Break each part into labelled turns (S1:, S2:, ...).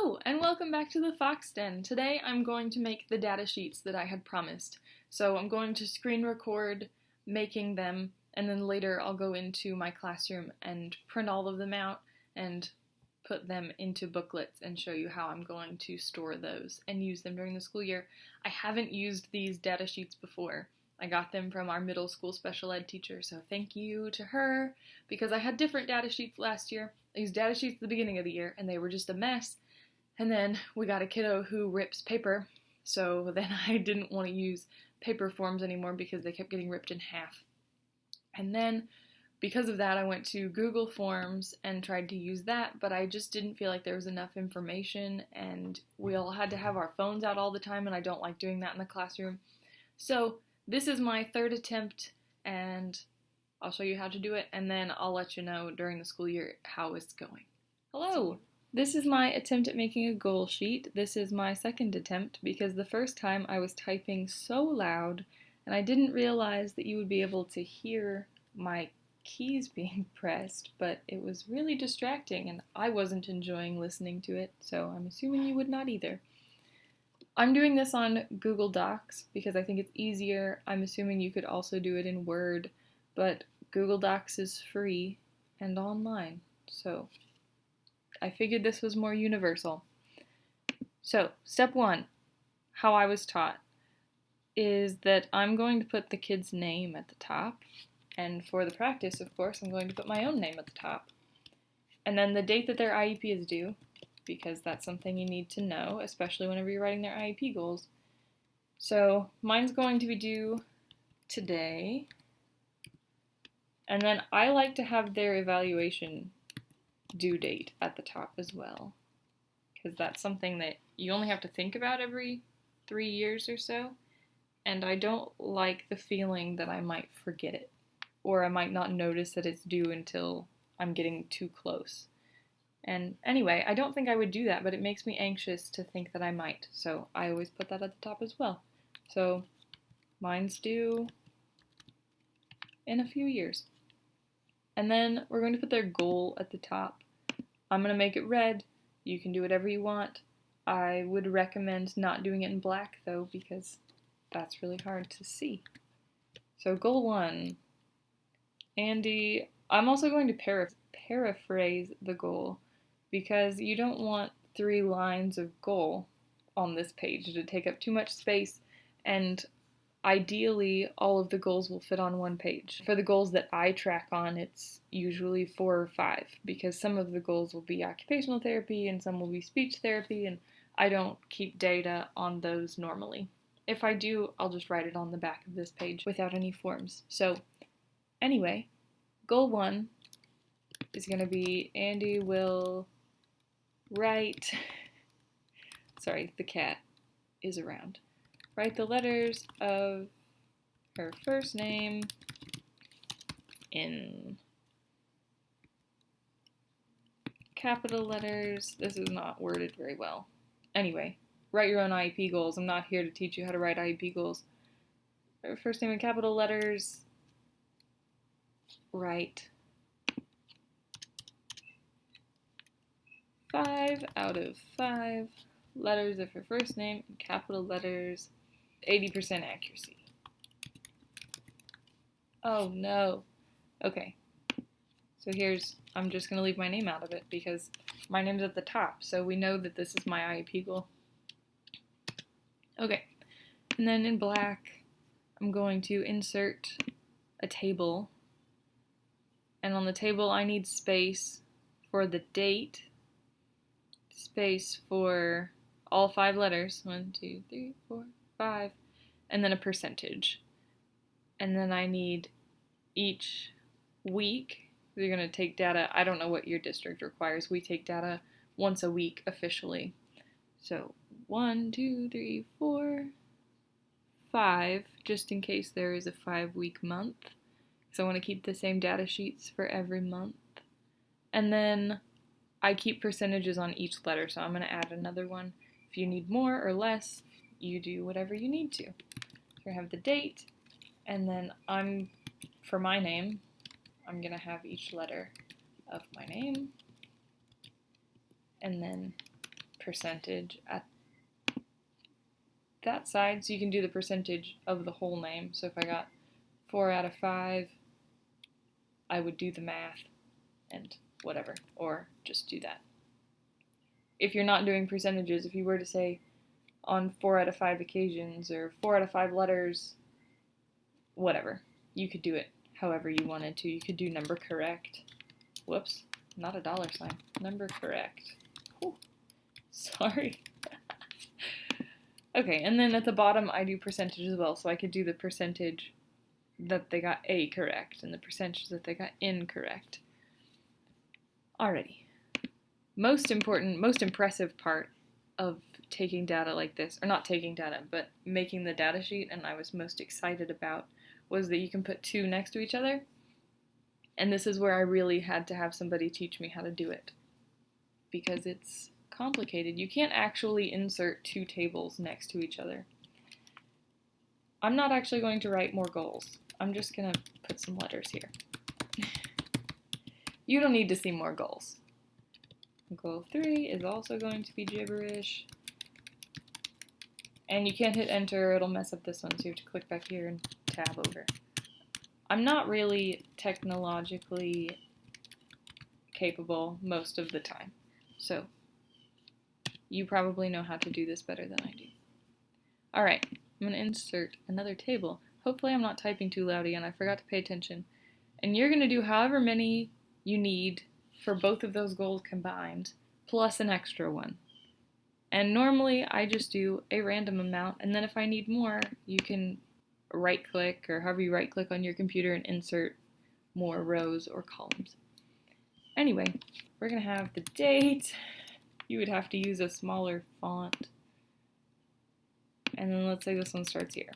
S1: Hello, and welcome back to the Fox Den. Today I'm going to make the data sheets that I had promised. So I'm going to screen record making them, and then later I'll go into my classroom and print all of them out and put them into booklets and show you how I'm going to store those and use them during the school year. I haven't used these data sheets before. I got them from our middle school special ed teacher, so thank you to her, because I had different data sheets last year. I used data sheets at the beginning of the year, and they were just a mess. And then we got a kiddo who rips paper, so then I didn't want to use paper forms anymore because they kept getting ripped in half. And then, because of that, I went to Google Forms and tried to use that, but I just didn't feel like there was enough information, and we all had to have our phones out all the time, and I don't like doing that in the classroom. So this is my third attempt, and I'll show you how to do it, and then I'll let you know during the school year how it's going. Hello! This is my attempt at making a goal sheet. This is my second attempt because the first time I was typing so loud and I didn't realize that you would be able to hear my keys being pressed, but it was really distracting and I wasn't enjoying listening to it, so I'm assuming you would not either. I'm doing this on Google Docs because I think it's easier. I'm assuming you could also do it in Word, but Google Docs is free and online, so I figured this was more universal. So, step one, how I was taught, is that I'm going to put the kid's name at the top, and for the practice, of course, I'm going to put my own name at the top. And then the date that their IEP is due, because that's something you need to know, especially whenever you're writing their IEP goals. So, mine's going to be due today, and then I like to have their evaluation due date at the top as well, because that's something that you only have to think about every 3 years or so, and I don't like the feeling that I might forget it, or I might not notice that it's due until I'm getting too close. And anyway, I don't think I would do that, but it makes me anxious to think that I might, so I always put that at the top as well. So mine's due in a few years. And then we're going to put their goal at the top. I'm going to make it red. You can do whatever you want. I would recommend not doing it in black, though, because that's really hard to see. So goal 1. Andy, I'm also going to paraphrase the goal, because you don't want 3 lines of goal on this page to take up too much space, and ideally, all of the goals will fit on one page. For the goals that I track on, it's usually 4 or 5, because some of the goals will be occupational therapy and some will be speech therapy, and I don't keep data on those normally. If I do, I'll just write it on the back of this page without any forms. So, anyway, goal 1 is going to be Andy will write, sorry, the cat is around. Write the letters of her first name in capital letters. This is not worded very well. Anyway, write your own IEP goals. I'm not here to teach you how to write IEP goals. Her first name in capital letters. Write 5 out of 5 letters of her first name in capital letters. 80% accuracy. Oh no. Okay. So I'm just going to leave my name out of it because my name's at the top, so we know that this is my IEP goal. Okay. And then in black, I'm going to insert a table. And on the table, I need space for the date, space for all 5 letters. 1, 2, 3, 4, 5, and then a percentage. And then I need each week. You're going to take data. I don't know what your district requires. We take data once a week officially. So 1, 2, 3, 4, 5, just in case there is a 5-week month. So I want to keep the same data sheets for every month. And then I keep percentages on each letter, so I'm going to add another one. If you need more or less, you do whatever you need to. So I have the date, and then for my name, I'm going to have each letter of my name, and then percentage at that side, so you can do the percentage of the whole name. So if I got 4 out of 5, I would do the math and whatever, or just do that. If you're not doing percentages, if you were to say on 4 out of 5 occasions, or 4 out of 5 letters, whatever, you could do it however you wanted to. You could do number correct. Whoops, not a dollar sign. Number correct. Whew. Sorry. Okay, and then at the bottom I do percentage as well, so I could do the percentage that they got A correct and the percentage that they got incorrect. Alrighty. Most important, most impressive part of taking data like this, or not taking data, but making the data sheet, and I was most excited about, was that you can put two next to each other. And this is where I really had to have somebody teach me how to do it, because it's complicated. You can't actually insert two tables next to each other. I'm not actually going to write more goals. I'm just going to put some letters here. You don't need to see more goals. Goal 3 is also going to be gibberish. And you can't hit enter, it'll mess up this one, so you have to click back here and tab over. I'm not really technologically capable most of the time, so you probably know how to do this better than I do. Alright, I'm going to insert another table. Hopefully I'm not typing too loud again, I forgot to pay attention. And you're going to do however many you need for both of those goals combined, plus an extra one. And normally I just do a random amount, and then if I need more, you can right click, or however you right click on your computer and insert more rows or columns. Anyway, we're going to have the date. You would have to use a smaller font. And then let's say this one starts here.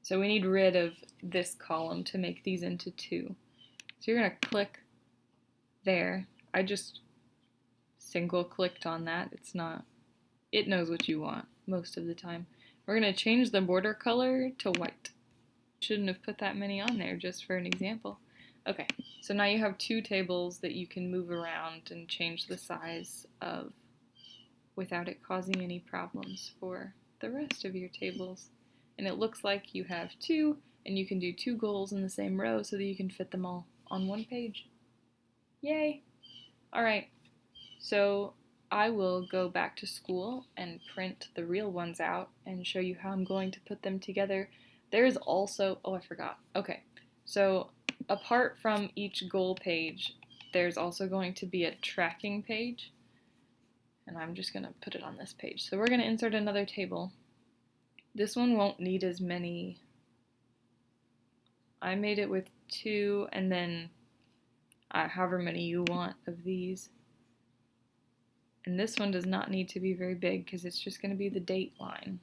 S1: So we need rid of this column to make these into two. So you're going to click there. I just single clicked on that. It knows what you want most of the time. We're going to change the border color to white. Shouldn't have put that many on there, just for an example. Okay, so now you have two tables that you can move around and change the size of without it causing any problems for the rest of your tables. And it looks like you have two, and you can do two goals in the same row so that you can fit them all on one page. Yay! Alright, so I will go back to school and print the real ones out and show you how I'm going to put them together. There's also, oh I forgot, okay, so apart from each goal page, there's also going to be a tracking page, and I'm just going to put it on this page. So we're going to insert another table. This one won't need as many. I made it with 2 and then however many you want of these. And this one does not need to be very big because it's just going to be the date line.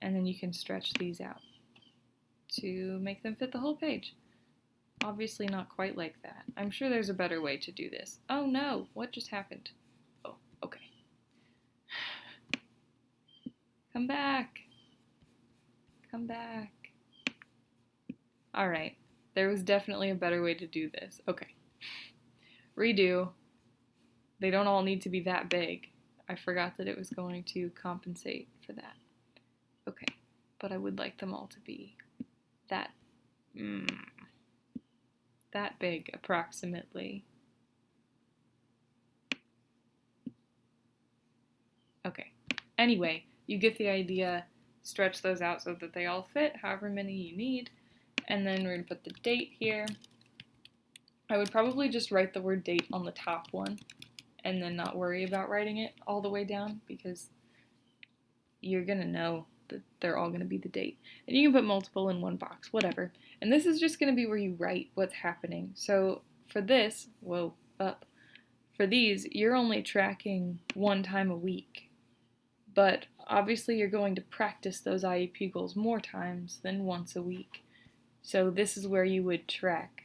S1: And then you can stretch these out to make them fit the whole page. Obviously not quite like that. I'm sure there's a better way to do this. Oh no, what just happened? Oh, okay. Come back. Come back. Alright, there was definitely a better way to do this. Okay. Redo. They don't all need to be that big. I forgot that it was going to compensate for that. Okay, but I would like them all to be that big, approximately. Okay, anyway, you get the idea. Stretch those out so that they all fit, however many you need, and then we're going to put the date here. I would probably just write the word date on the top one, and then not worry about writing it all the way down, because you're going to know that they're all going to be the date. And you can put multiple in one box, whatever. And this is just going to be where you write what's happening. So for this, for these, you're only tracking one time a week. But obviously you're going to practice those IEP goals more times than once a week. So this is where you would track.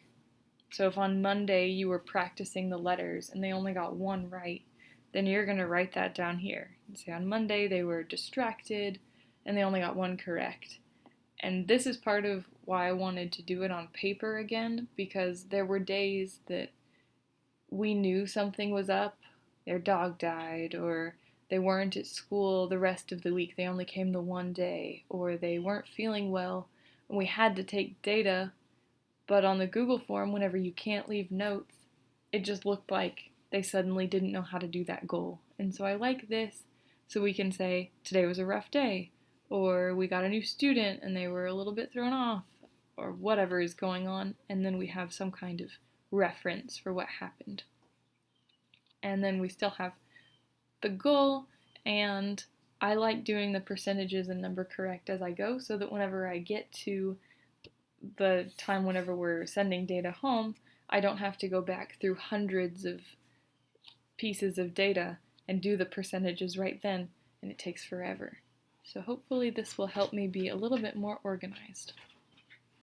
S1: So if on Monday you were practicing the letters and they only got one right, then you're going to write that down here. And say on Monday they were distracted and they only got one correct. And this is part of why I wanted to do it on paper again, because there were days that we knew something was up. Their dog died, or they weren't at school the rest of the week, they only came the one day, or they weren't feeling well, and we had to take data. But on the Google form, whenever you can't leave notes, it just looked like they suddenly didn't know how to do that goal. And so I like this, so we can say, today was a rough day, or we got a new student and they were a little bit thrown off, or whatever is going on, and then we have some kind of reference for what happened. And then we still have the goal, and I like doing the percentages and number correct as I go, so that whenever I get to the time whenever we're sending data home, I don't have to go back through hundreds of pieces of data and do the percentages right then, and it takes forever. So hopefully this will help me be a little bit more organized.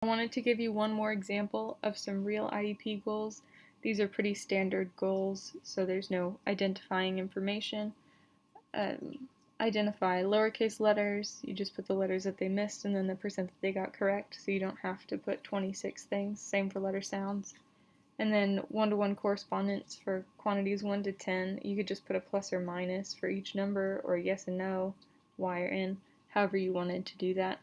S1: I wanted to give you one more example of some real IEP goals. These are pretty standard goals, so there's no identifying information. Identify lowercase letters, you just put the letters that they missed and then the percent that they got correct, so you don't have to put 26 things. Same for letter sounds. And then one-to-one correspondence for quantities 1 to 10. You could just put a plus or minus for each number, or yes and no, Y or N, however you wanted to do that.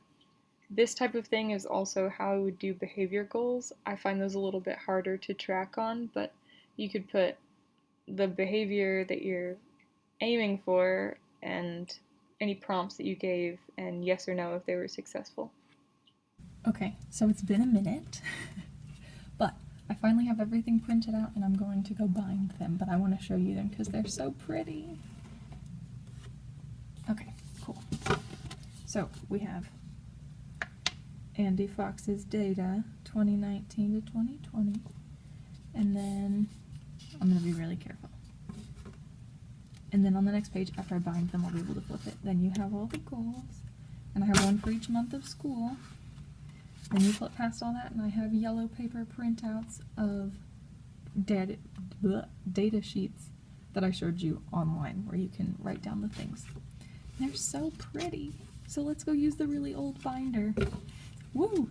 S1: This type of thing is also how I would do behavior goals. I find those a little bit harder to track on, but you could put the behavior that you're aiming for and any prompts that you gave, and yes or no if they were successful.
S2: Okay, so it's been a minute, but I finally have everything printed out and I'm going to go bind them, but I want to show you them because they're so pretty. Okay, cool. So we have Andy Fox's data 2019 to 2020, and then I'm going to be really careful. And then on the next page, after I bind them, I'll be able to flip it. Then you have all the goals, and I have one for each month of school. Then you flip past all that, and I have yellow paper printouts of data sheets that I showed you online, where you can write down the things. They're so pretty. So let's go use the really old binder. Woo!